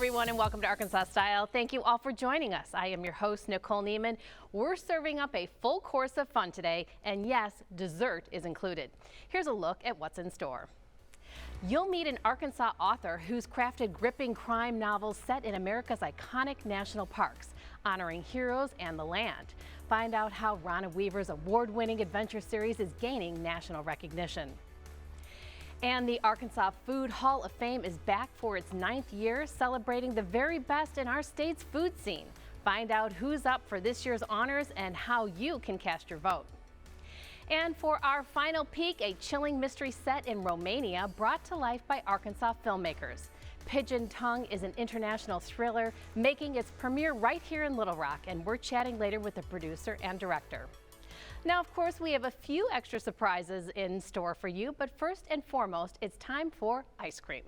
everyone, and welcome to Arkansas Style. Thank you all for joining us. I am your host, Nicole Neiman. We're serving up a full course of fun today, and yes, dessert is included. Here's a look at what's in store. You'll meet an Arkansas author who's crafted gripping crime novels set in America's iconic national parks, honoring heroes and the land. Find out how Ronna Weaver's award-winning adventure series is gaining national recognition. And the Arkansas Food Hall of Fame is back for its 9th year, celebrating the very best in our state's food scene. Find out who's up for this year's honors and how you can cast your vote. And for our final peek, a chilling mystery set in Romania brought to life by Arkansas filmmakers. Pigeon Tongue is an international thriller making its premiere right here in Little Rock, and we're chatting later with the producer and director. Now, of course, we have a few extra surprises in store for you, but first and foremost, it's time for ice cream.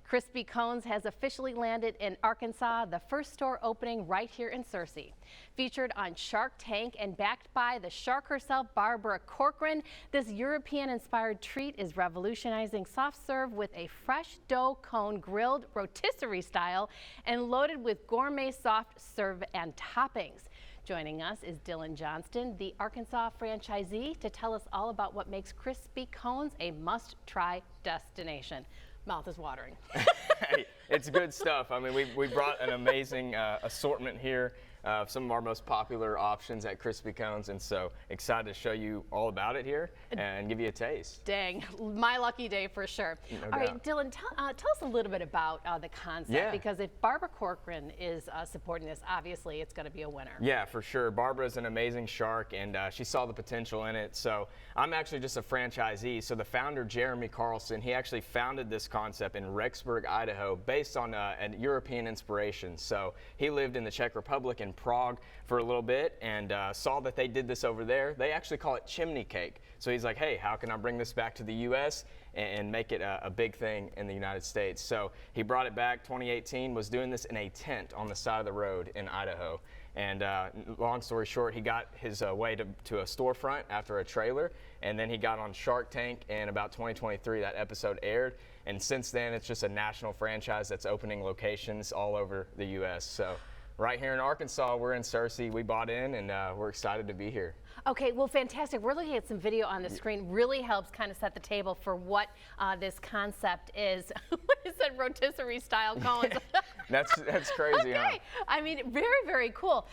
Crispy Cones has officially landed in Arkansas, the first store opening right here in Searcy. Featured on Shark Tank and backed by the shark herself, Barbara Corcoran, this European-inspired treat is revolutionizing soft serve with a fresh dough cone grilled rotisserie style and loaded with gourmet soft serve and toppings. Joining us is Dylan Johnston, the Arkansas franchisee, to tell us all about what makes Crispy Cones a must-try destination. Mouth is watering. Hey, it's good stuff. I mean, we brought an amazing assortment here of some of our most popular options at Crispy Cones, and so excited to show you all about it here and give you a taste. Dang, my lucky day for sure. No All doubt. right, Dylan, tell us a little bit about the concept, because if Barbara Corcoran is supporting this, obviously it's going to be a winner. Yeah, for sure. Barbara's an amazing shark, and she saw the potential in it. So I'm actually just a franchisee. So the founder, Jeremy Carlson, he actually founded this concept in Rexburg, Idaho, based on an European inspiration. So he lived in the Czech Republic and Prague for a little bit and saw that they did this over there. They actually call it chimney cake. So he's like, hey, how can I bring this back to the U.S. and make it a big thing in the United States? So he brought it back 2018, was doing this in a tent on the side of the road in Idaho. And long story short, he got his way to a storefront after a trailer, and then he got on Shark Tank, and about 2023 that episode aired. And since then, it's just a national franchise that's opening locations all over the U.S. So right here in Arkansas, we're in Searcy. We bought in, and we're excited to be here. Okay, well, fantastic. We're looking at some video on the screen. Really helps kind of set the table for what this concept is. What is that, rotisserie style cones? That's crazy, okay. huh? I mean, very, very cool.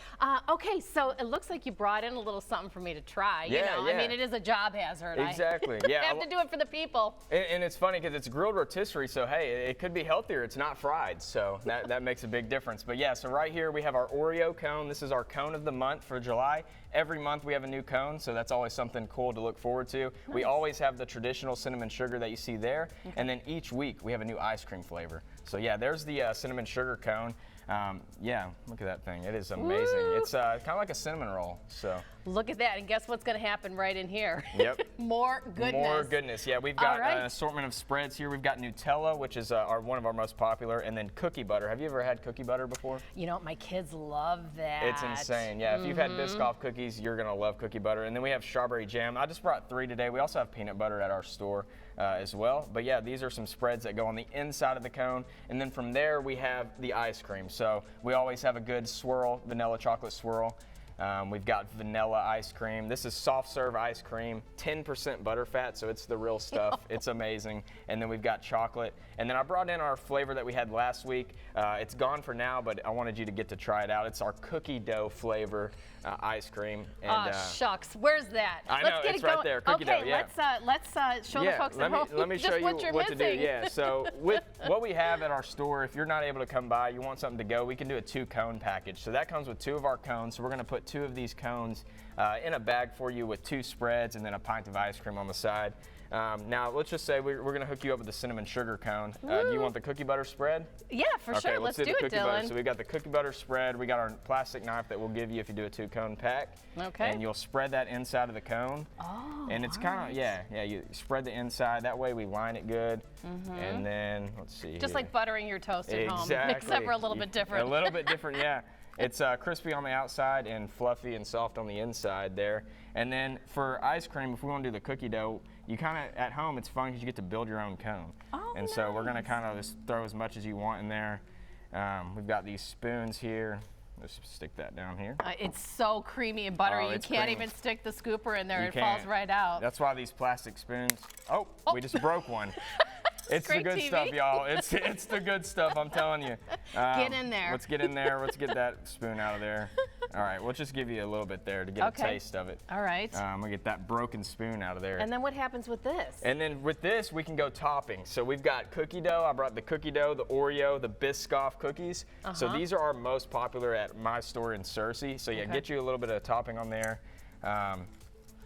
Okay, so it looks like you brought in a little something for me to try. Yeah, you know, I mean, it is a job hazard. Exactly. Yeah. I have to do it for the people. And it's funny because it's grilled rotisserie, so hey, it could be healthier. It's not fried, so that makes a big difference. But yeah, so right here we have our Oreo cone. This is our cone of the month for July. Every month we have a new cone, so that's always something cool to look forward to. Nice. We always have the traditional cinnamon sugar that you see there, and then each week we have a new ice cream flavor. So yeah, there's the cinnamon sugar cone. Yeah, look at that thing. It is amazing. Woo! It's kind of like a cinnamon roll. So look at that, and guess what's going to happen right in here? Yep. More goodness. More goodness. Yeah, we've got an assortment of spreads here. We've got Nutella, which is one of our most popular, and then cookie butter. Have you ever had cookie butter before? You know, my kids love that. It's insane. Yeah, if you've had Biscoff cookies, you're going to love cookie butter. And then we have strawberry jam. I just brought 3 today. We also have peanut butter at our store as well. But yeah, these are some spreads that go on the inside of the cone. And then from there, we have the ice cream. So we always have a good swirl, vanilla chocolate swirl. We've got vanilla ice cream. This is soft serve ice cream, 10% butterfat, so it's the real stuff. It's amazing. And then we've got chocolate. And then I brought in our flavor that we had last week. It's gone for now, but I wanted you to get to try it out. It's our cookie dough flavor ice cream. And, shucks, where's that? I know, it's right there, cookie dough, yeah. Let's show the folks at home let me show you what to do. Yeah, so with what we have at our store, if you're not able to come by, you want something to go, we can do a 2-cone package. So that comes with 2 of our cones. So we're gonna put 2 of these cones in a bag for you with 2 spreads and then a pint of ice cream on the side. Now, let's just say we're going to hook you up with the cinnamon sugar cone. Do you want the cookie butter spread? Yeah, for sure. Let's do it, Dylan. Butter. So we got the cookie butter spread. We got our plastic knife that we'll give you if you do a 2-cone pack. Okay. And you'll spread that inside of the cone. Oh, and it's kind of, yeah, you spread the inside. That way we line it good. And then, let's see Just like buttering your toast at home, Exactly. except for a little bit different. A little bit different, yeah. It's crispy on the outside and fluffy and soft on the inside there. And then for ice cream, if we want to do the cookie dough, you kind of, at home, it's fun because you get to build your own cone. Oh, and so we're going to kind of just throw as much as you want in there. We've got these spoons here. Let's stick that down here. It's so creamy and buttery. Oh, You it's can't creamy. even stick the scooper in there. You It falls can't. right out. That's why these plastic spoons. Oh, we just broke one. It's the Great good TV. stuff, y'all. It's the good stuff, I'm telling you. Get in there. Let's get in there. Let's get that spoon out of there. All right, we'll just give you a little bit there to get Okay. a taste of it. All right. We'll get that broken spoon out of there. And then what happens with this? And then with this, we can go topping. So we've got cookie dough. I brought the cookie dough, the Oreo, the Biscoff cookies. So these are our most popular at my store in Searcy. So yeah, Okay. get you a little bit of topping on there.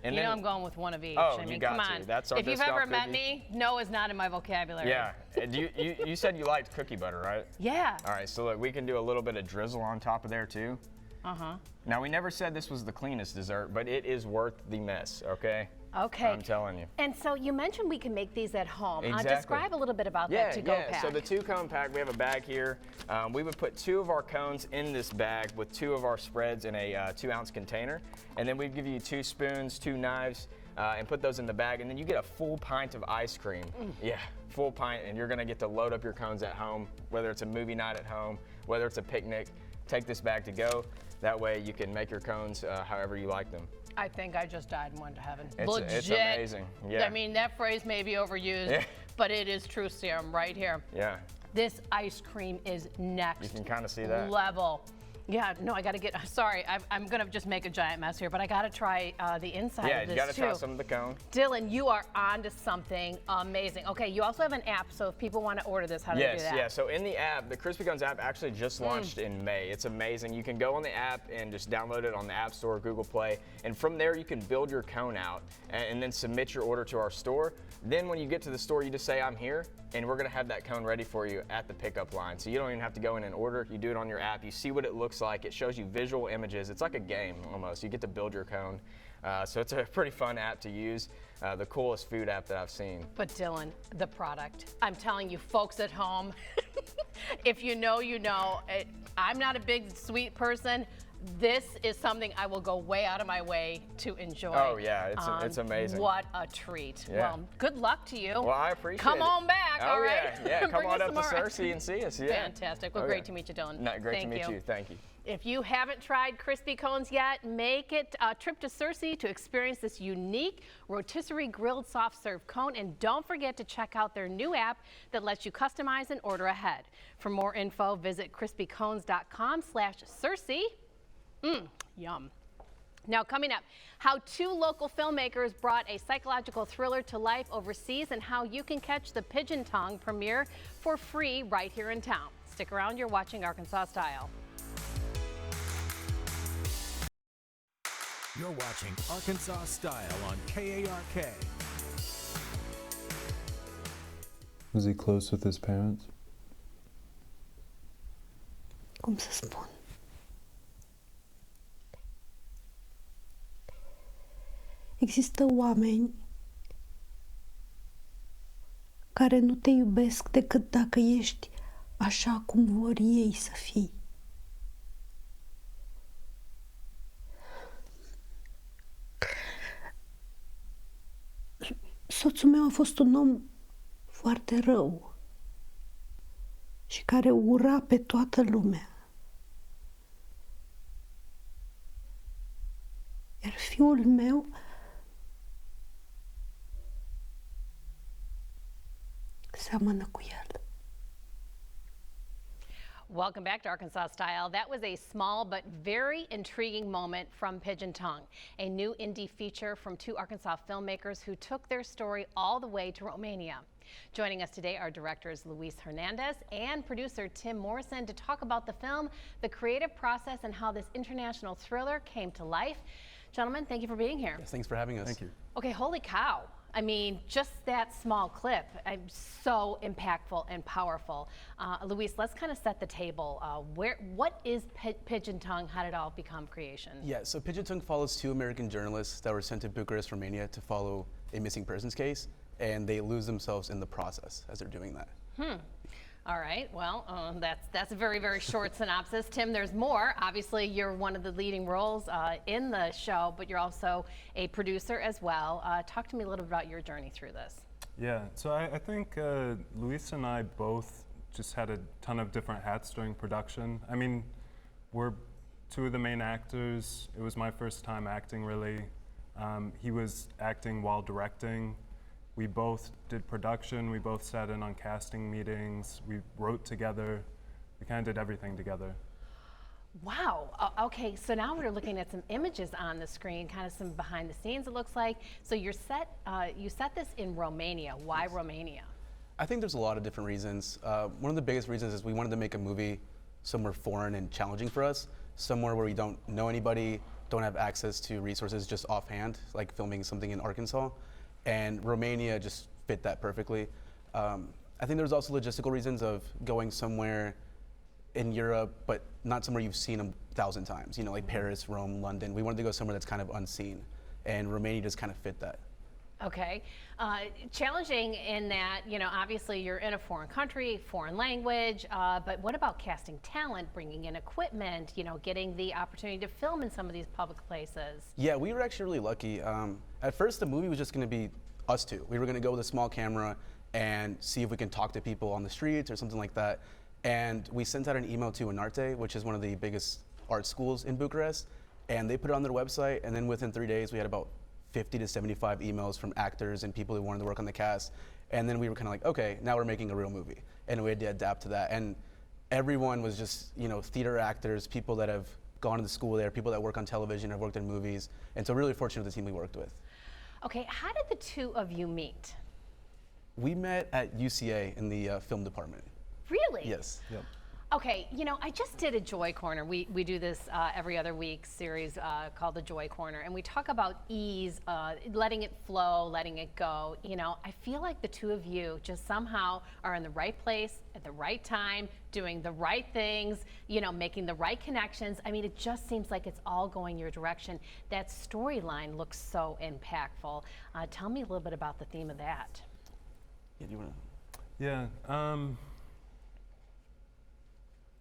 And You then, know I'm going with one of each. Oh, I you mean, got come to. on. That's our if you've Biscoff ever met cookie. me, no is not in my vocabulary. yeah, and you said you liked cookie butter, right? Yeah. All right, so look, we can do a little bit of drizzle on top of there too. Uh-huh. Now, we never said this was the cleanest dessert, but it is worth the mess, okay? Okay. I'm telling you. And so you mentioned we can make these at home. Exactly. Describe a little bit about that to-go pack. So the 2-cone pack, we have a bag here. We would put 2 of our cones in this bag with 2 of our spreads in a 2-ounce container. And then we'd give you 2 spoons, 2 knives, and put those in the bag. And then you get a full pint of ice cream. Yeah, full pint, and you're gonna get to load up your cones at home, whether it's a movie night at home, whether it's a picnic. Take this bag to go. That way you can make your cones however you like them. I think I just died and went to heaven. It's Legit. amazing. Yeah. I mean, that phrase may be overused, Yeah. but it is true serum right here. Yeah. This ice cream is next You can kind of see that. level. Yeah, no, I got to get, sorry, I'm going to just make a giant mess here, but I got to try the inside Yeah, of you this got to too. try some of the cone. Dylan, you are onto something amazing. Okay, you also have an app, so if people want to order this, how do they do that? Yeah. So in the app, the Crispy Cones app actually just launched in May. It's amazing. You can go on the app and just download it on the App Store, Google Play, and from there you can build your cone out and then submit your order to our store. Then when you get to the store, you just say, I'm here, and we're gonna have that cone ready for you at the pickup line. So you don't even have to go in and order. You do it on your app. You see what it looks like. It shows you visual images. It's like a game almost. You get to build your cone. So it's a pretty fun app to use. The coolest food app that I've seen. But Dylan, the product, I'm telling you, folks at home, if you know, you know. I'm not a big sweet person. This is something I will go way out of my way to enjoy. Oh yeah, it's amazing. What a treat. Yeah. Well, good luck to you. Well, I appreciate Come it. on back, Oh, all right? Yeah, come Bring on us up to some more. Searcy and see us. Yeah. Fantastic. Well, Oh, great yeah. to meet you, Dylan. No, great Thank to meet you. Thank you. If you haven't tried crispy cones yet, make it a trip to Searcy to experience this unique rotisserie grilled soft serve cone. And don't forget to check out their new app that lets you customize and order ahead. For more info, visit crispycones.com/Searcy. Yum. Now coming up, how 2 local filmmakers brought a psychological thriller to life overseas and how you can catch the Pigeon Tongue premiere for free right here in town. Stick around, you're watching Arkansas Style. You're watching Arkansas Style on KARK. Was he close with his parents? Cum să spun? Există oameni care nu te iubesc decât dacă ești așa cum vor ei să fii. Soțul meu a fost un om foarte rău și care ura pe toată lumea. Iar fiul meu seamănă cu el. Welcome back to Arkansas Style. That was a small but very intriguing moment from Pigeon Tongue, a new indie feature from 2 Arkansas filmmakers who took their story all the way to Romania. Joining us today are directors Luis Hernandez and producer Tim Morrison to talk about the film, the creative process, and how this international thriller came to life. Gentlemen, thank you for being here. Yes, thanks for having us. Thank you. Okay, holy cow. I mean, just that small clip, so impactful and powerful. Luis, let's kind of set the table. What is Pigeon Tongue? How did it all become creation? Yeah, so Pigeon Tongue follows 2 American journalists that were sent to Bucharest, Romania to follow a missing persons case, and they lose themselves in the process as they're doing that. All right, well, that's a very, very short synopsis. Tim, there's more. Obviously, you're one of the leading roles in the show, but you're also a producer as well. Talk to me a little bit about your journey through this. Yeah, so I think Luis and I both just had a ton of different hats during production. I mean, we're two of the main actors. It was my first time acting, really. He was acting while directing. We both did production. We both sat in on casting meetings. We wrote together. We kind of did everything together. Wow. Okay, so now we're looking at some images on the screen, kind of some behind the scenes, it looks like. So you set this in Romania. Why Romania? I think there's a lot of different reasons. One of the biggest reasons is we wanted to make a movie somewhere foreign and challenging for us, somewhere where we don't know anybody, don't have access to resources just offhand, like filming something in Arkansas. And Romania just fit that perfectly. I think there's also logistical reasons of going somewhere in Europe, but not somewhere you've seen 1,000 times, you know, like Paris, Rome, London. We wanted to go somewhere that's kind of unseen, and Romania just kind of fit that. Okay. Challenging in that, you know, obviously you're in a foreign country, foreign language, but what about casting talent, bringing in equipment, you know, getting the opportunity to film in some of these public places? Yeah, we were actually really lucky. At first, the movie was just going to be us two. We were going to go with a small camera and see if we can talk to people on the streets or something like that. And we sent out an email to Inarte, which is one of the biggest art schools in Bucharest, and they put it on their website, and then within 3 days, we had about 50 to 75 emails from actors and people who wanted to work on the cast. And then we were kind of like, okay, now we're making a real movie. And we had to adapt to that. And everyone was just, you know, theater actors, people that have gone to the school there, people that work on television, have worked in movies. And so really fortunate with the team we worked with. Okay, how did the two of you meet? We met at UCA in the film department. Really? Yes. Yep. Okay, you know, I just did a Joy Corner. We do this every other week series called the Joy Corner, and we talk about ease, letting it flow, letting it go. You know, I feel like the two of you just somehow are in the right place at the right time, doing the right things, you know, making the right connections. I mean, it just seems like it's all going your direction. That storyline looks so impactful. Tell me a little bit about the theme of that. Yeah, do you want to? Yeah.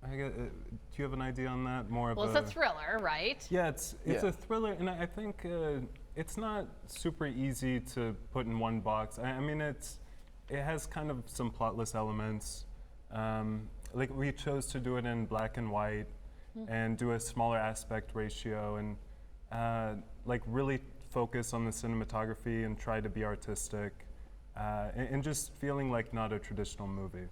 Do you have an idea on that? More of Well, it's a thriller, right? Yeah, it's Yeah. a thriller, and I think it's not super easy to put in one box. I mean, it has kind of some plotless elements. Like we chose to do it in black and white, and do a smaller aspect ratio, and like really focus on the cinematography and try to be artistic, and just feeling like not a traditional movie.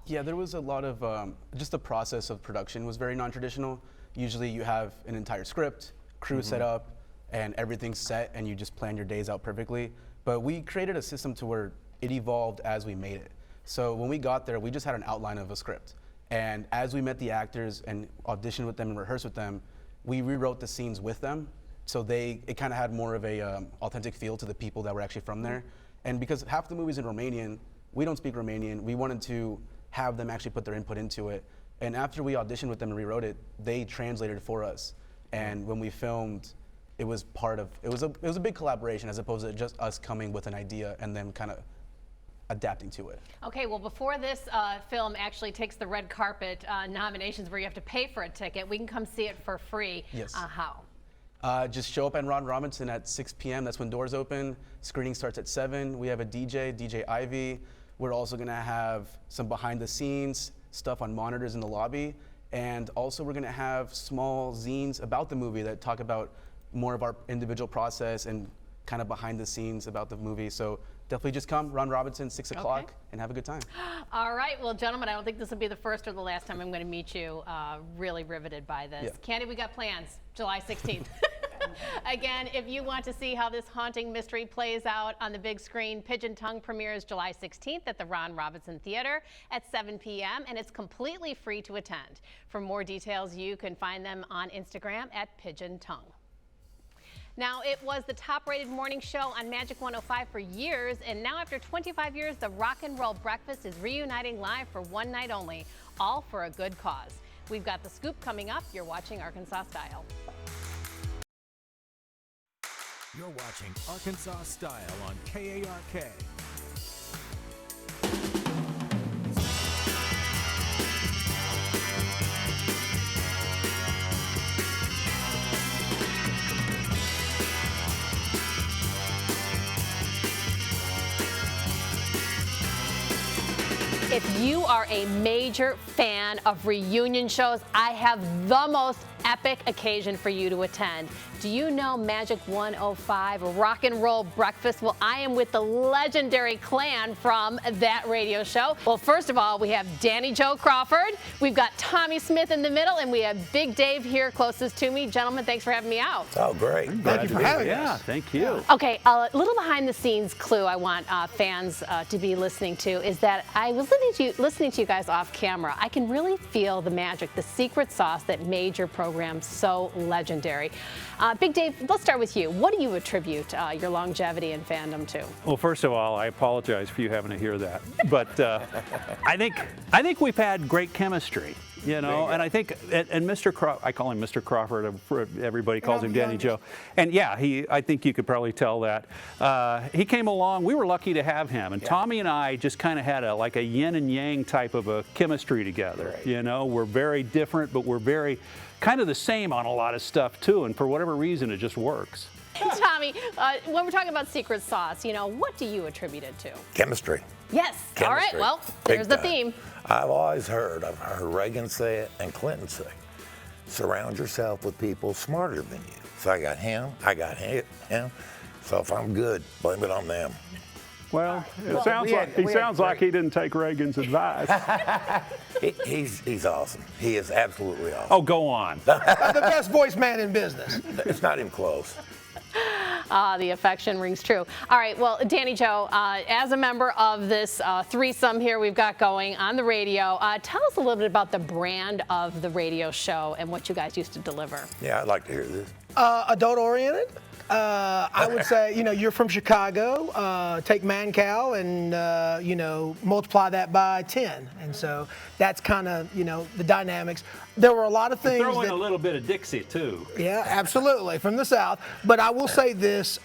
Yeah, there was a lot of, just the process of production was very non-traditional. Usually you have an entire script, crew set up, and everything's set, and you just plan your days out perfectly. But we created a system to where it evolved as we made it. So when we got there, we just had an outline of a script. And as we met the actors and auditioned with them and rehearsed with them, we rewrote the scenes with them. So it kind of had more of a authentic feel to the people that were actually from there. And because half the movie's in Romanian, we don't speak Romanian, we wanted to have them actually put their input into it. And after we auditioned with them and rewrote it, they translated it for us. And when we filmed, it was a big collaboration as opposed to just us coming with an idea and then kind of adapting to it. Okay, well, before this film actually takes the red carpet nominations where you have to pay for a ticket, we can come see it for free. Yes. How? Just show up at Ron Robinson at 6 p.m. That's when doors open. Screening starts at 7. We have a DJ Ivy. We're also going to have some behind the scenes stuff on monitors in the lobby. And also we're going to have small zines about the movie that talk about more of our individual process and kind of behind the scenes about the movie. So definitely just come, Ron Robinson, 6 o'clock, and have a good time. All right, well, gentlemen, I don't think this will be the first or the last time I'm going to meet you. Really riveted by this. Yeah. Candy, we got plans, July 16th. Again, if you want to see how this haunting mystery plays out on the big screen, Pigeon Tongue premieres July 16th at the Ron Robinson Theater at 7 p.m. and it's completely free to attend. For more details, you can find them on Instagram at Pigeon Tongue. Now, it was the top-rated morning show on Magic 105 for years, and now after 25 years, the Rock and Roll Breakfast is reuniting live for one night only, all for a good cause. We've got the scoop coming up. You're watching Arkansas Style. You're watching Arkansas Style on KARK. If you are a major fan of reunion shows, I have the most epic occasion for you to attend. Do you know Magic 105 Rock and Roll Breakfast? Well, I am with the legendary clan from that radio show. Well, first of all, we have Danny Joe Crawford, we've got Tommy Smith in the middle, and we have Big Dave here closest to me. Gentlemen, thanks for having me out. Oh, great. Thank you for having us. Yeah, thank you. Okay, a little behind the scenes clue I want fans to be listening to is that I was listening to you guys off camera. I can really feel the magic, the secret sauce that made your program so legendary. Big Dave, let's start with you. What do you attribute your longevity and fandom to? Well, first of all, I apologize for you having to hear that, but I think we've had great chemistry. You know, and I think, and Mr. Crawford, I call him Mr. Crawford, everybody calls him Danny Joe. And yeah, I think you could probably tell that. He came along, we were lucky to have him. And Tommy and I just kind of had like a yin and yang type of a chemistry together. Right. You know, we're very different, but we're very kind of the same on a lot of stuff too. And for whatever reason, it just works. Tommy, when we're talking about secret sauce, you know, what do you attribute it to? Chemistry. Yes. Chemistry. All right, well, Big there's the time. theme. I've heard Reagan say it and Clinton say, surround yourself with people smarter than you. So I got him, him. So if I'm good, blame it on them. Well, it sounds like he didn't take Reagan's advice. He's awesome. He is absolutely awesome. Oh, go on. The best voice man in business. It's not even close. The affection rings true. All right, well, Danny Joe, as a member of this threesome here we've got going on the radio, tell us a little bit about the brand of the radio show and what you guys used to deliver. Yeah, I'd like to hear this. Adult-oriented. I would say, you know, you're from Chicago. Take Mancal and, you know, multiply that by 10. And so that's kind of, you know, the dynamics. There were a lot of things. Throw in a little bit of Dixie, too. Yeah, absolutely, from the South. But I will say this.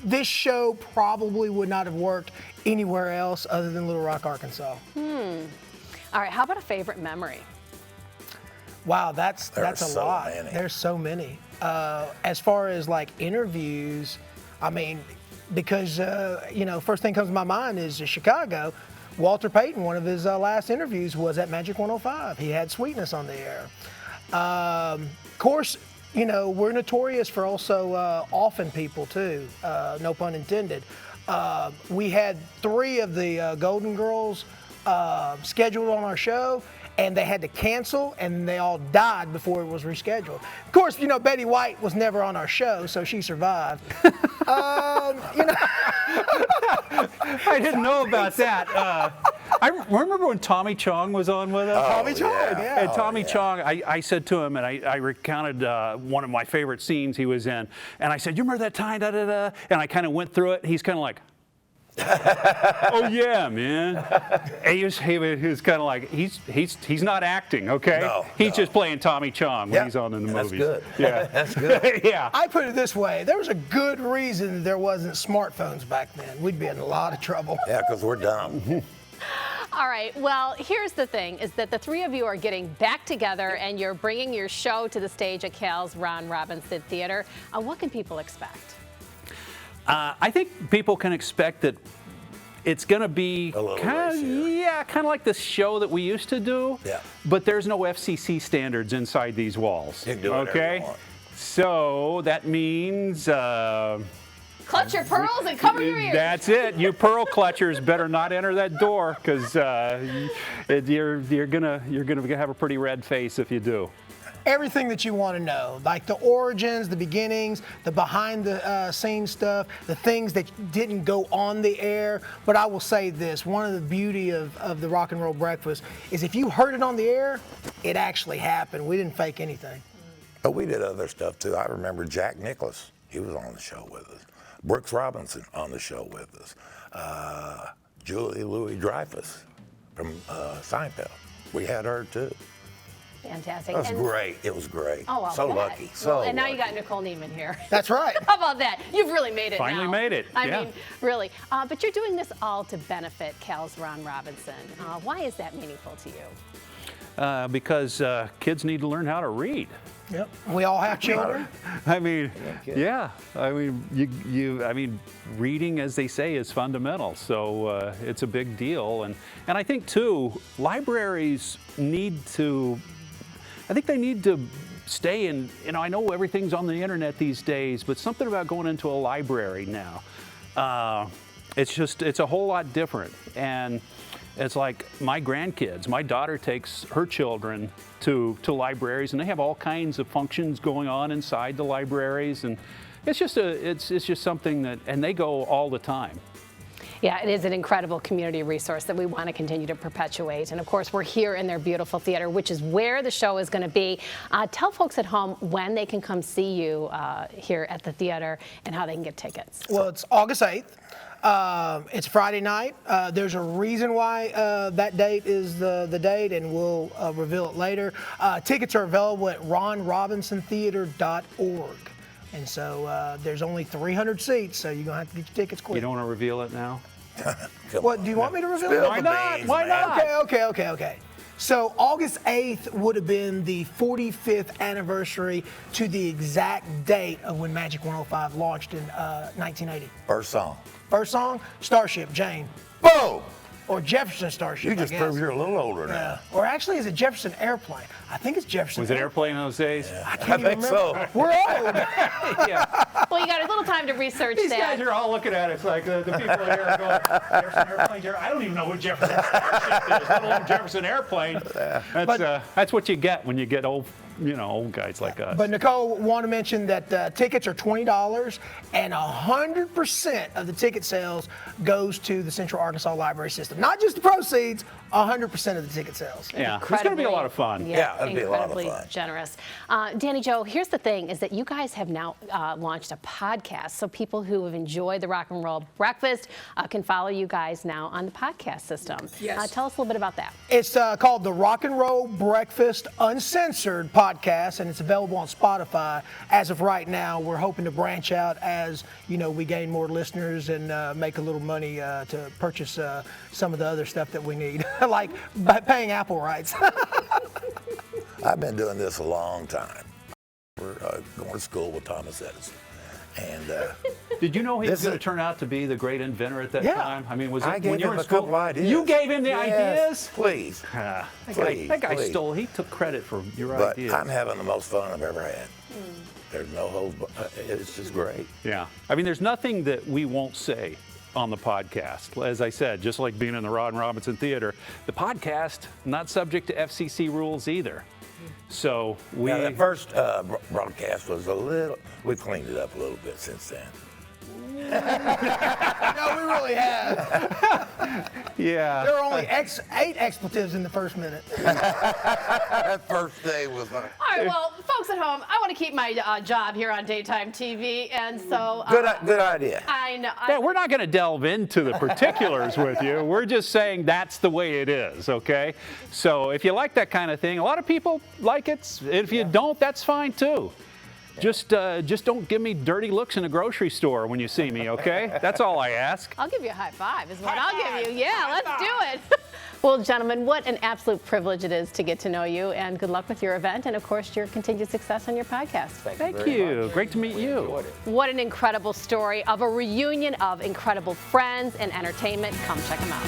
This show probably would not have worked anywhere else other than Little Rock, Arkansas. All right, how about a favorite memory? Wow, that's a so lot. many. There's so many. As far as like interviews, I mean, because you know, first thing comes to my mind is Chicago. Walter Payton, one of his last interviews was at Magic 105. He had Sweetness on the air. Of course, you know, we're notorious for also offing people too, no pun intended. We had 3 of the Golden Girls scheduled on our show, and they had to cancel, and they all died before it was rescheduled. Of course, you know, Betty White was never on our show, so she survived. You know. I didn't know about that. I remember when Tommy Chong was on with us. Tommy Chong, yeah. And Tommy Chong, I said to him, and I recounted one of my favorite scenes he was in, and I said, you remember that time, da-da-da? And I kind of went through it, and he's kind of like, oh yeah, man. And he was kind of like, he's not acting, okay? No, he's just playing Tommy Chong when he's on in the That's movies. good. Yeah, That's good. yeah. I put it this way, there was a good reason there wasn't smartphones back then. We'd be in a lot of trouble. Yeah, because we're dumb. All right, well, here's the thing, is that the 3 of you are getting back together and you're bringing your show to the stage at Cal's Ron Robinson Theater. What can people expect? I think people can expect that it's going to be A little kind of like the show that we used to do. Yeah. But there's no FCC standards inside these walls. You can do whatever you okay. want. So that means. Clutch your pearls and cover your ears. That's it. You pearl clutchers better not enter that door, because you're gonna have a pretty red face if you do. Everything that you want to know, like the origins, the beginnings, the behind the scenes stuff, the things that didn't go on the air. But I will say this, one of the beauty of the Rock and Roll Breakfast is if you heard it on the air, it actually happened. We didn't fake anything. But we did other stuff too. I remember Jack Nicklaus. He was on the show with us. Brooks Robinson on the show with us. Julie Louis-Dreyfus from Seinfeld. We had her too. Fantastic. That was great. It was great. Oh, I'll so bet. lucky. Well, So and now you lucky. got Nicole Neiman here. That's right. How about that? You've really made it Finally now. made it, I yeah. mean, really. But you're doing this all to benefit Cal's Ron Robinson. Why is that meaningful to you? Because kids need to learn how to read. Yep. We all have children. I mean, yeah. I mean, reading, as they say, is fundamental. So it's a big deal, and I think too, libraries need to. I think they need to stay in. You know, I know everything's on the internet these days, but something about going into a library now. It's a whole lot different, and it's like my grandkids. My daughter takes her children to libraries, and they have all kinds of functions going on inside the libraries, and it's just something that, and they go all the time. Yeah, it is an incredible community resource that we want to continue to perpetuate. And of course, we're here in their beautiful theater, which is where the show is going to be. Tell folks at home when they can come see you here at the theater and how they can get tickets. Well, it's August 8th. It's Friday night. There's a reason why that date is the date, and we'll reveal it later. Tickets are available at ronrobinsontheater.org. And so there's only 300 seats, so you're going to have to get your tickets quick. You don't want to reveal it now? What, do you want me to reveal it? Why not? Why not? Okay. So August 8th would have been the 45th anniversary to the exact date of when Magic 105 launched in 1980. First song. First song, Starship, Jane. Boom! Or Jefferson Starship, You just I guess. proved you're a little older now. Yeah. Or actually, is it Jefferson Airplane? I think it's Jefferson. Was it airplane in those days? I I can't think even so. remember. We're old. Well, you got a little time to research These that. guys are all looking at it. It's like the people here are going, Jefferson Airplane. I don't even know what Jefferson Starship is, let alone Jefferson Airplane. That's what you get when you get old, old guys like us. But Nicole, want to mention that tickets are $20, and 100% of the ticket sales goes to the Central Arkansas Library System. Not just the proceeds, 100% of the ticket sales. Yeah, it's going to be a lot of fun. Yeah, it'll be a lot of incredibly fun. generous. Danny Joe, here's the thing, is that you guys have now launched a podcast, so people who have enjoyed the Rock and Roll Breakfast can follow you guys now on the podcast system. Yes. Tell us a little bit about that. It's called the Rock and Roll Breakfast Uncensored podcast, and it's available on Spotify. As of right now, we're hoping to branch out as we gain more listeners and make a little money to purchase some of the other stuff that we need, like paying Apple rights. I've been doing this a long time. We're going to school with Thomas Edison. And did you know he was This going to is- turn out to be the great inventor at that Yeah. time? I mean, was it I gave when you were him in a school? couple ideas. You gave him the Yes, ideas? Please. That guy please. stole. He took credit for your But ideas. I'm having the most fun I've ever had. There's no holds. It's just great. Yeah. I mean, there's nothing that we won't say on the podcast. As I said, just like being in the Ron Robinson Theater, the podcast not subject to FCC rules either. So we. Now, that first broadcast was a little. We cleaned it up a little bit since then. No, we really have. Yeah. There are only 8 expletives in the first minute. That first day was like. All right, well, folks at home, I want to keep my job here on daytime TV, and so Good idea. I know. Yeah, we're not going to delve into the particulars with you. We're just saying that's the way it is, okay? So if you like that kind of thing, a lot of people like it. If you don't, that's fine too. Just don't give me dirty looks in a grocery store when you see me, okay? That's all I ask. I'll give you a high five is what I'll give you. Yeah, let's do it. Well, gentlemen, what an absolute privilege it is to get to know you, and good luck with your event and, of course, your continued success on your podcast. Thank you. Great to meet you. What an incredible story of a reunion of incredible friends and entertainment. Come check them out.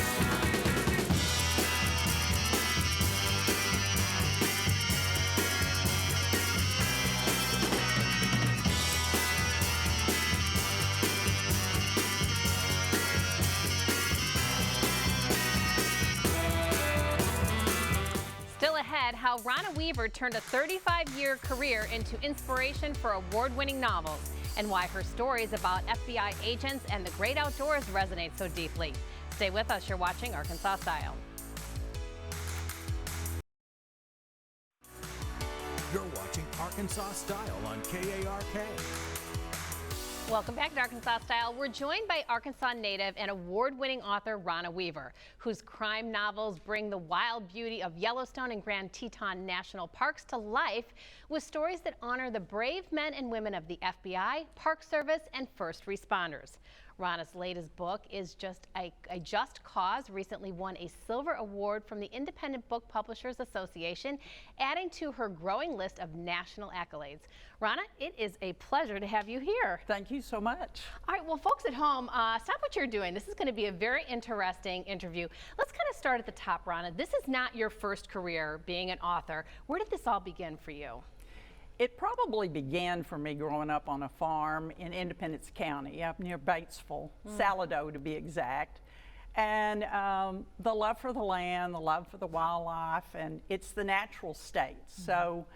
Still ahead, how Ronna Weaver turned a 35-year career into inspiration for award-winning novels, and why her stories about FBI agents and the great outdoors resonate so deeply. Stay with us. You're watching Arkansas Style. You're watching Arkansas Style on KARK. Welcome back to Arkansas Style. We're joined by Arkansas native and award-winning author Ronna Weaver, whose crime novels bring the wild beauty of Yellowstone and Grand Teton National Parks to life with stories that honor the brave men and women of the FBI, Park Service, and first responders. Rana's latest book is Just a Just Cause, recently won a Silver Award from the Independent Book Publishers Association, adding to her growing list of national accolades. Rana, it is a pleasure to have you here. Thank you so much. All right, well, folks at home, stop what you're doing. This is going to be a very interesting interview. Let's kind of start at the top, Rana. This is not your first career being an author. Where did this all begin for you? It probably began for me growing up on a farm in Independence County, up near Batesville, Salado to be exact. And the love for the land, the love for the wildlife, and it's the natural state. So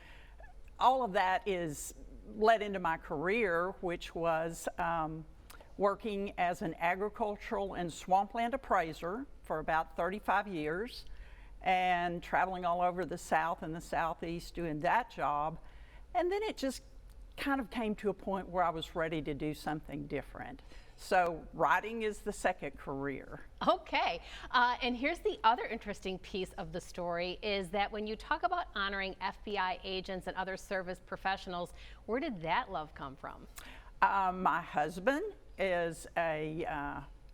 all of that is led into my career, which was working as an agricultural and swampland appraiser for about 35 years and traveling all over the South and the Southeast doing that job. And then it just kind of came to a point where I was ready to do something different. So writing is the second career. Okay, and here's the other interesting piece of the story is that when you talk about honoring FBI agents and other service professionals, where did that love come from? My husband is a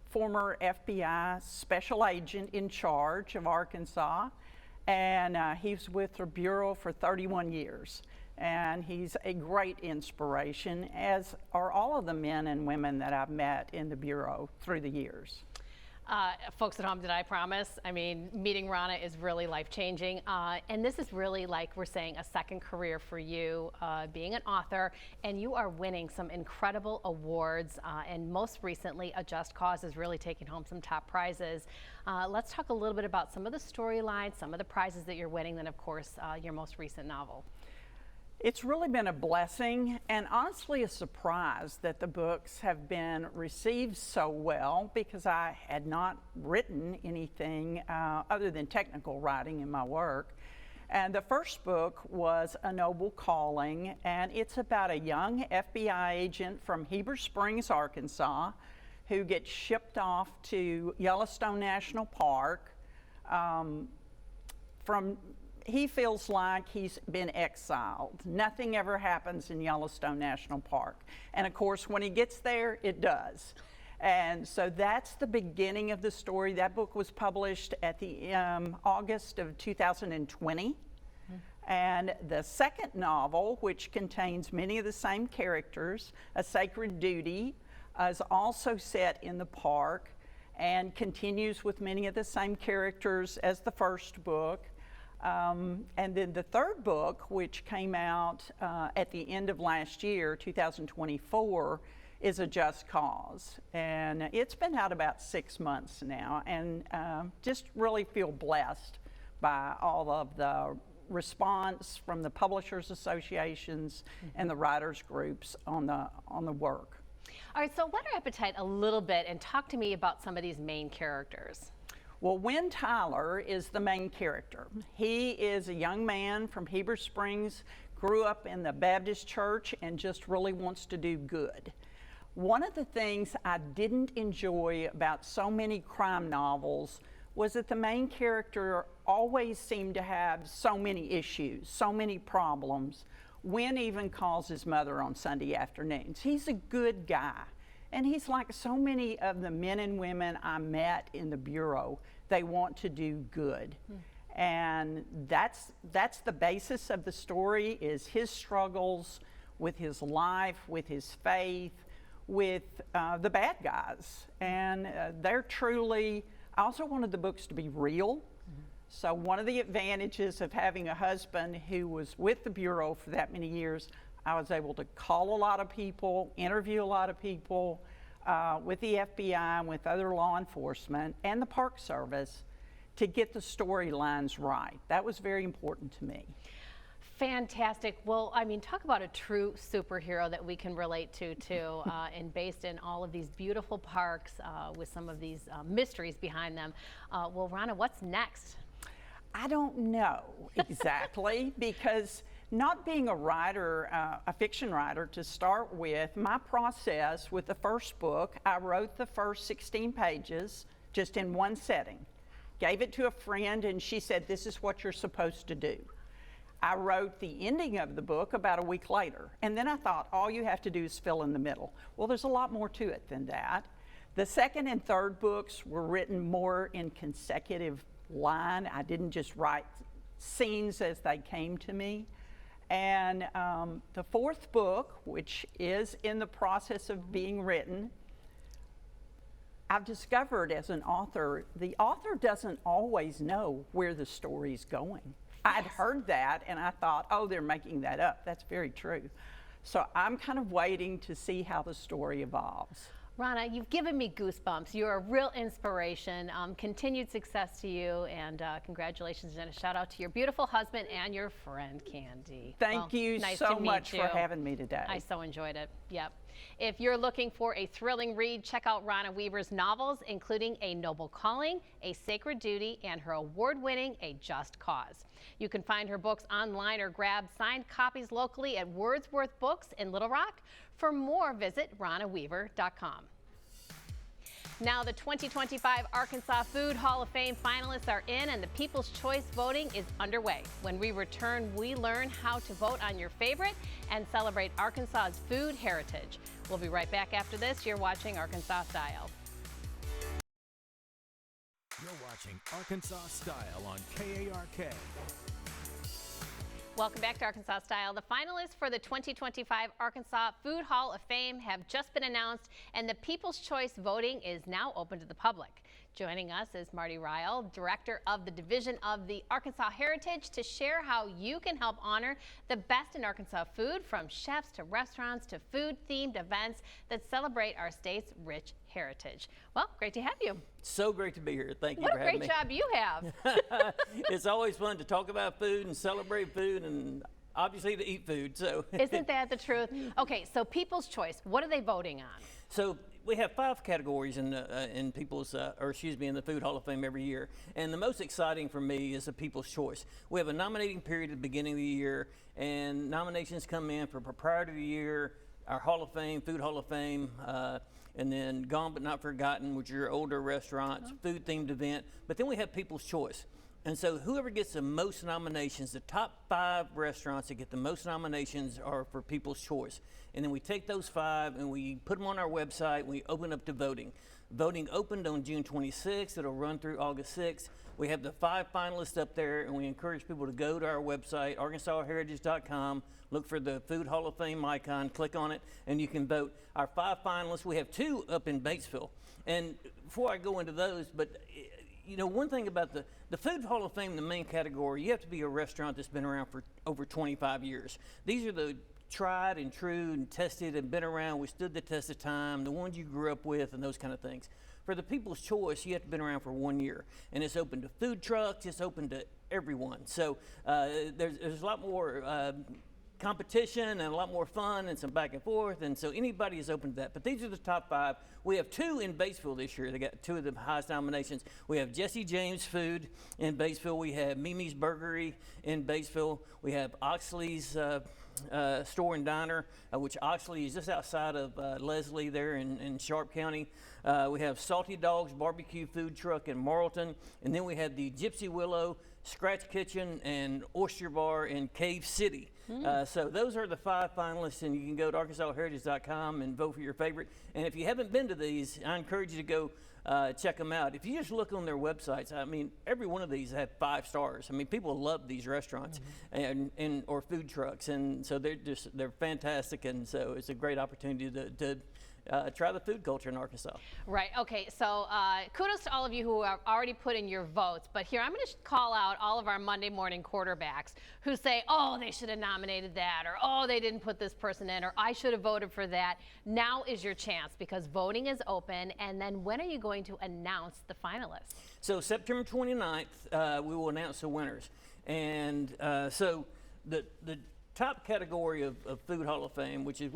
former FBI special agent in charge of Arkansas, and he's with the Bureau for 31 years. And he's a great inspiration, as are all of the men and women that I've met in the Bureau through the years. Folks at home, did I promise? I mean, meeting Rana is really life-changing. And this is really, like we're saying, a second career for you, being an author, and you are winning some incredible awards. And most recently, A Just Cause is really taking home some top prizes. Let's talk a little bit about some of the storylines, some of the prizes that you're winning, then of course, your most recent novel. It's really been a blessing and honestly a surprise that the books have been received so well, because I had not written anything other than technical writing in my work. And the first book was A Noble Calling, and it's about a young FBI agent from Heber Springs, Arkansas, who gets shipped off to Yellowstone National Park he feels like he's been exiled. Nothing ever happens in Yellowstone National Park. And of course, when he gets there, it does. And so that's the beginning of the story. That book was published at the August of 2020. And the second novel, which contains many of the same characters, A Sacred Duty, is also set in the park and continues with many of the same characters as the first book. And then the third book, which came out at the end of last year, 2024, is A Just Cause. And it's been out about 6 months now, and just really feel blessed by all of the response from the publishers associations and the writers groups on the work. All right, so whet our appetite a little bit and talk to me about some of these main characters. Well, Wynn Tyler is the main character. He is a young man from Heber Springs, grew up in the Baptist church, and just really wants to do good. One of the things I didn't enjoy about so many crime novels was that the main character always seemed to have so many issues, so many problems. Wynn even calls his mother on Sunday afternoons. He's a good guy. And he's like so many of the men and women I met in the Bureau. They want to do good. And that's the basis of the story, is his struggles with his life, with his faith, with the bad guys. And they're truly, I also wanted the books to be real. So one of the advantages of having a husband who was with the Bureau for that many years, I was able to call a lot of people, interview a lot of people with the FBI and with other law enforcement and the Park Service to get the storylines right. That was very important to me. Fantastic. Well, I mean, talk about a true superhero that we can relate to too, and based in all of these beautiful parks with some of these mysteries behind them. Well, Rana, what's next? I don't know exactly, because not being a writer, a fiction writer to start with, my process with the first book, I wrote the first 16 pages just in one setting, gave it to a friend, and she said, this is what you're supposed to do. I wrote the ending of the book about a week later, and then I thought, all you have to do is fill in the middle. Well, there's a lot more to it than that. The second and third books were written more in consecutive line. I didn't just write scenes as they came to me. And the fourth book, which is in the process of being written, I've discovered as an author, the author doesn't always know where the story's going. I'd heard that and I thought, oh, they're making that up. That's very true. So I'm kind of waiting to see how the story evolves. Ronna, you've given me goosebumps. You're a real inspiration. Continued success to you, and congratulations, and a shout out to your beautiful husband and your friend, Candy. Thank you nice so to meet much you. for having me today. I so enjoyed it. Yep. If you're looking for a thrilling read, check out Ronna Weaver's novels, including A Noble Calling, A Sacred Duty, and her award-winning A Just Cause. You can find her books online or grab signed copies locally at Wordsworth Books in Little Rock. For more, visit ronnaweaver.com. Now the 2025 Arkansas Food Hall of Fame finalists are in and the People's Choice voting is underway. When we return, we learn how to vote on your favorite and celebrate Arkansas's food heritage. We'll be right back after this. You're watching Arkansas Style. You're watching Arkansas Style on KARK. Welcome back to Arkansas Style. The finalists for the 2025 Arkansas Food Hall of Fame have just been announced, and the People's Choice voting is now open to the public. Joining us is Marty Ryle, Director of the Division of the Arkansas Heritage, to share how you can help honor the best in Arkansas food, from chefs to restaurants to food-themed events that celebrate our state's rich heritage. Well, great to have you. So great to be here. Thank you What for a having great me. job you have. It's always fun to talk about food and celebrate food and obviously to eat food. So Isn't that the truth? Okay, so People's Choice, what are they voting on? So we have 5 categories in people's, in the Food Hall of Fame every year. And the most exciting for me is the People's Choice. We have a nominating period at the beginning of the year, and nominations come in for Proprietor of the Year, our Hall of Fame, Food Hall of Fame, and then Gone But Not Forgotten, which are your older restaurants, food-themed event. But then we have People's Choice. And so whoever gets the most nominations, the top 5 restaurants that get the most nominations are for People's Choice. And then we take those 5 and we put them on our website and we open up to voting. Voting opened on June 26th. It'll run through August 6th. We have the 5 finalists up there, and we encourage people to go to our website, arkansasheritage.com, look for the Food Hall of Fame icon, click on it, and you can vote. Our 5 finalists, we have 2 up in Batesville. And before I go into those, but you know, one thing about the Food Hall of Fame, the main category, you have to be a restaurant that's been around for over 25 years. These are the tried and true and tested and been around, withstood the test of time, the ones you grew up with and those kind of things. For the People's Choice, you have to have been around for 1 year. And it's open to food trucks, it's open to everyone. So there's a lot more competition and a lot more fun and some back and forth, and so anybody is open to that. But these are the top 5. We have 2 in Batesville this year. They got 2 of the highest nominations. We have Jesse James Food in Batesville. We have Mimi's Burgery in Batesville. We have Oxley's Store and Diner, which Oxley is just outside of Leslie there in Sharp County. We have Salty Dogs Barbecue Food Truck in Morrilton, and then we have the Gypsy Willow Scratch Kitchen and Oyster Bar in Cave City. So those are the 5 finalists, and you can go to arkansasheritage.com and vote for your favorite. And if you haven't been to these, I encourage you to go check them out. If you just look on their websites, I mean, every one of these have 5 stars. I mean, people love these restaurants and or food trucks, and so they're fantastic, and so it's a great opportunity to try the food culture in Arkansas. Right. Okay. So kudos to all of you who have already put in your votes. But here, I'm going to call out all of our Monday morning quarterbacks who say, oh, they should have nominated that, or oh, they didn't put this person in, or I should have voted for that. Now is your chance, because voting is open. And then when are you going to announce the finalists? So September 29th, we will announce the winners. And so the top category of Food Hall of Fame, which is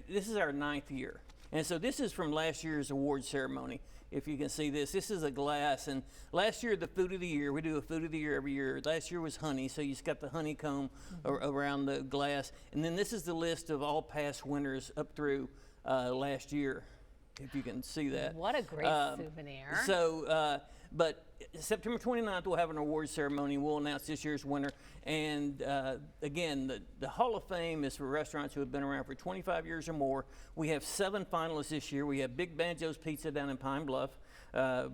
this is our 9th year. And so this is from last year's award ceremony. If you can see this, this is a glass. And last year, the Food of the Year, we do a Food of the Year every year. Last year was honey, so you just got the honeycomb around the glass. And then this is the list of all past winners up through last year, if you can see that. What a great souvenir. So But September 29th, we'll have an awards ceremony. We'll announce this year's winner. And again, the Hall of Fame is for restaurants who have been around for 25 years or more. We have 7 finalists this year. We have Big Banjo's Pizza down in Pine Bluff,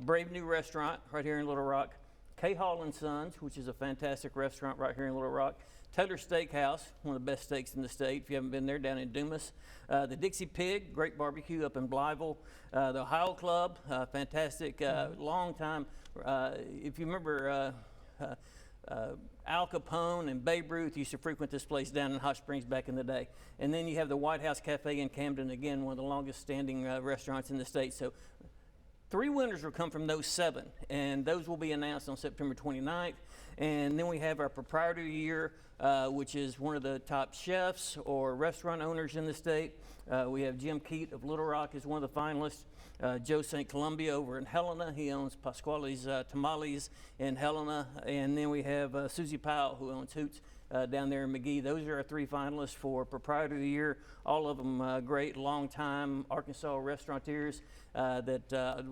Brave New Restaurant right here in Little Rock, K. Hall & Sons, which is a fantastic restaurant right here in Little Rock, Taylor Steakhouse, one of the best steaks in the state, if you haven't been there, down in Dumas. The Dixie Pig, great barbecue up in Blytheville. The Ohio Club, fantastic, long time. If you remember, Al Capone and Babe Ruth used to frequent this place down in Hot Springs back in the day. And then you have the White House Cafe in Camden, again, one of the longest standing restaurants in the state. So 3 winners will come from those 7, and those will be announced on September 29th. And then we have our Proprietor of the Year, which is one of the top chefs or restaurant owners in the state. We have Jim Keat of Little Rock is one of the finalists. Joe St. Columbia over in Helena. He owns Pasquale's Tamales in Helena. And then we have Susie Powell, who owns Hoots down there in McGee. Those are our 3 finalists for Proprietor of the Year. All of them great, long-time Arkansas restaurateurs that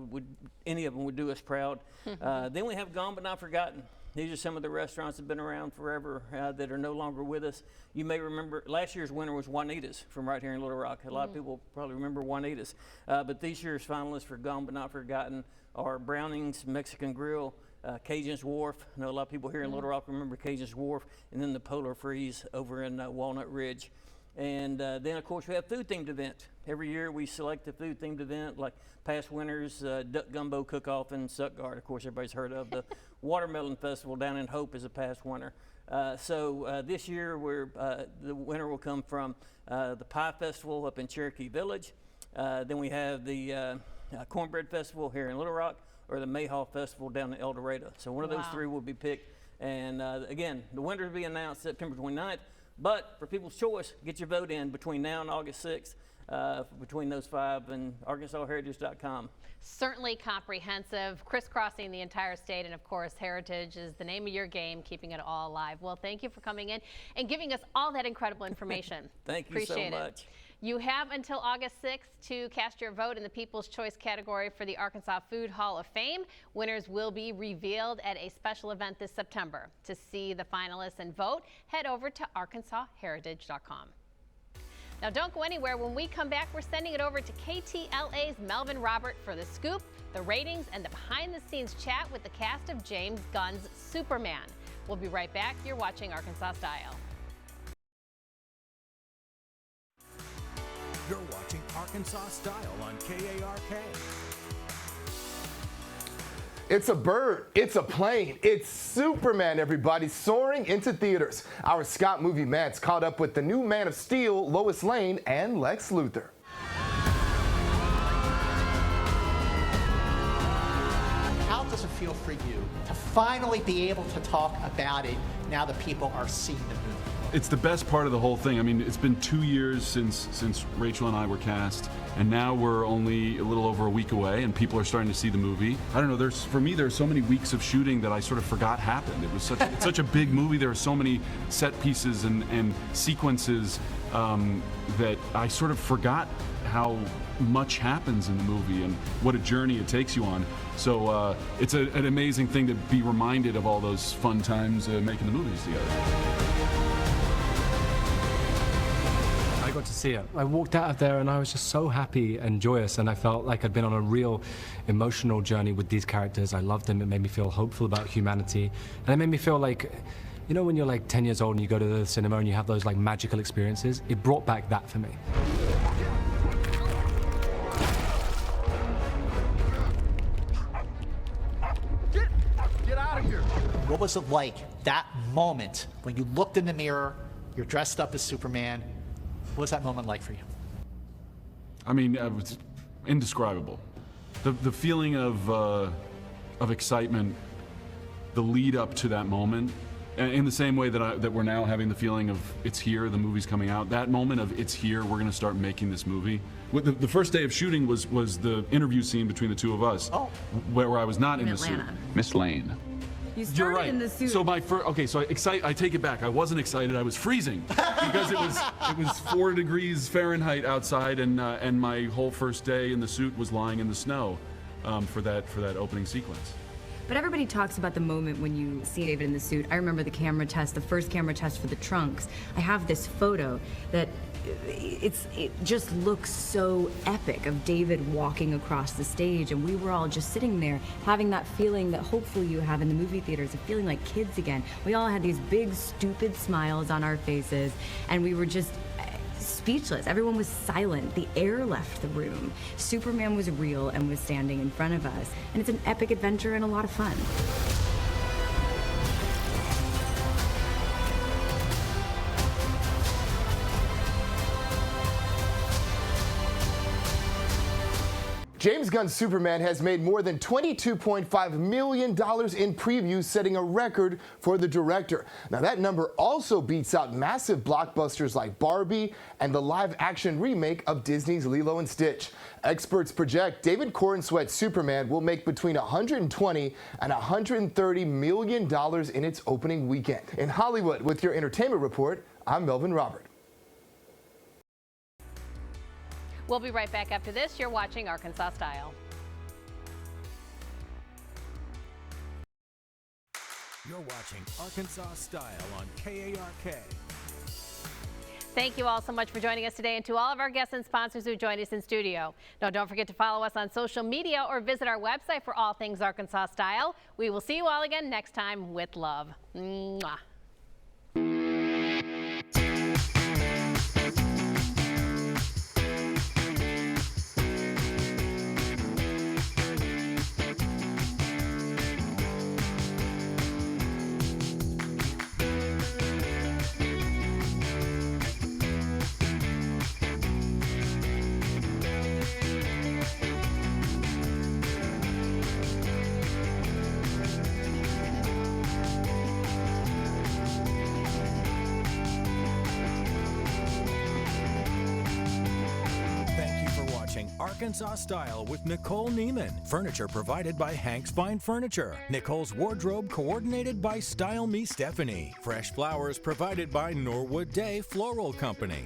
any of them would do us proud. Then we have Gone But Not Forgotten. These are some of the restaurants that have been around forever that are no longer with us. You may remember last year's winner was Juanita's from right here in Little Rock. A lot of people probably remember Juanita's. But this year's finalists for Gone But Not Forgotten are Browning's Mexican Grill, Cajun's Wharf. I know a lot of people here in Little Rock remember Cajun's Wharf, and then the Polar Freeze over in Walnut Ridge. And then, of course, we have food-themed event. Every year we select a food-themed event, like past winners, Duck Gumbo Cook-Off in Stuttgart. Of course, everybody's heard of. The Watermelon Festival down in Hope is a past winner. So this year, the winner will come from the Pie Festival up in Cherokee Village. Then we have the Cornbread Festival here in Little Rock, or the Mayhaw Festival down in El Dorado. So one of those 3 will be picked. And again, the winner will be announced September 29th. But for People's Choice, get your vote in between now and August 6th, between those 5 and ArkansasHeritage.com. Certainly comprehensive, crisscrossing the entire state, and of course, Heritage is the name of your game, keeping it all alive. Well, thank you for coming in and giving us all that incredible information. Thank you Appreciate so much. It. You have until August 6th to cast your vote in the People's Choice category for the Arkansas Food Hall of Fame. Winners will be revealed at a special event this September. To see the finalists and vote, head over to ArkansasHeritage.com. Now don't go anywhere. When we come back, we're sending it over to KTLA's Melvin Robert for the scoop, the ratings, and the behind-the-scenes chat with the cast of James Gunn's Superman. We'll be right back. You're watching Arkansas Style. You're watching Arkansas Style on KARK. It's a bird, it's a plane, it's Superman, everybody, soaring into theaters. Our Scott Movie Mats caught up with the new Man of Steel, Lois Lane, and Lex Luthor. How does it feel for you to finally be able to talk about it now that people are seeing the movie? It's the best part of the whole thing. I mean, it's been 2 years since Rachel and I were cast, and now we're only a little over a week away, and people are starting to see the movie. I don't know. For me, there's so many weeks of shooting that I sort of forgot happened. It was it's such a big movie. There are so many set pieces and sequences that I sort of forgot how much happens in the movie and what a journey it takes you on. So it's an amazing thing to be reminded of all those fun times making the movies together. I got to see it. I walked out of there and I was just so happy and joyous, and I felt like I'd been on a real emotional journey with these characters. I loved them. It made me feel hopeful about humanity, and it made me feel like, you know, when you're like 10 years old and you go to the cinema and you have those like magical experiences, it brought back that for me. Get out of here! What was it like, that moment when you looked in the mirror, you're dressed up as Superman? What was that moment like for you? I mean, it was indescribable. The feeling of excitement, the lead up to that moment, in the same way that we're now having the feeling of it's here, the movie's coming out. That moment of it's here, we're going to start making this movie. The first day of shooting was the interview scene between the two of us, where I was not in the suit. Miss Lane. You started You're right. in the suit. So I take it back. I wasn't excited. I was freezing because it was 4 degrees Fahrenheit outside, and my whole first day in the suit was lying in the snow for that opening sequence. But everybody talks about the moment when you see David in the suit. I remember the camera test, the first camera test for the trunks. I have this photo that it just looks so epic of David walking across the stage, and we were all just sitting there having that feeling that hopefully you have in the movie theaters of feeling like kids again. We all had these big stupid smiles on our faces, and we were just speechless. Everyone was silent. The air left the room. Superman was real and was standing in front of us, and it's an epic adventure and a lot of fun. James Gunn's Superman has made more than $22.5 million in previews, setting a record for the director. Now, that number also beats out massive blockbusters like Barbie and the live-action remake of Disney's Lilo and Stitch. Experts project David Corenswet's Superman will make between $120 and $130 million in its opening weekend. In Hollywood, with your entertainment report, I'm Melvin Robert. We'll be right back after this. You're watching Arkansas Style. You're watching Arkansas Style on KARK. Thank you all so much for joining us today, and to all of our guests and sponsors who joined us in studio. Now, don't forget to follow us on social media or visit our website for all things Arkansas Style. We will see you all again next time with love. Mwah. Arkansas Style with Nicole Neiman. Furniture provided by Hank's Fine Furniture. Nicole's wardrobe coordinated by Style Me Stephanie. Fresh flowers provided by Norwood Day Floral Company.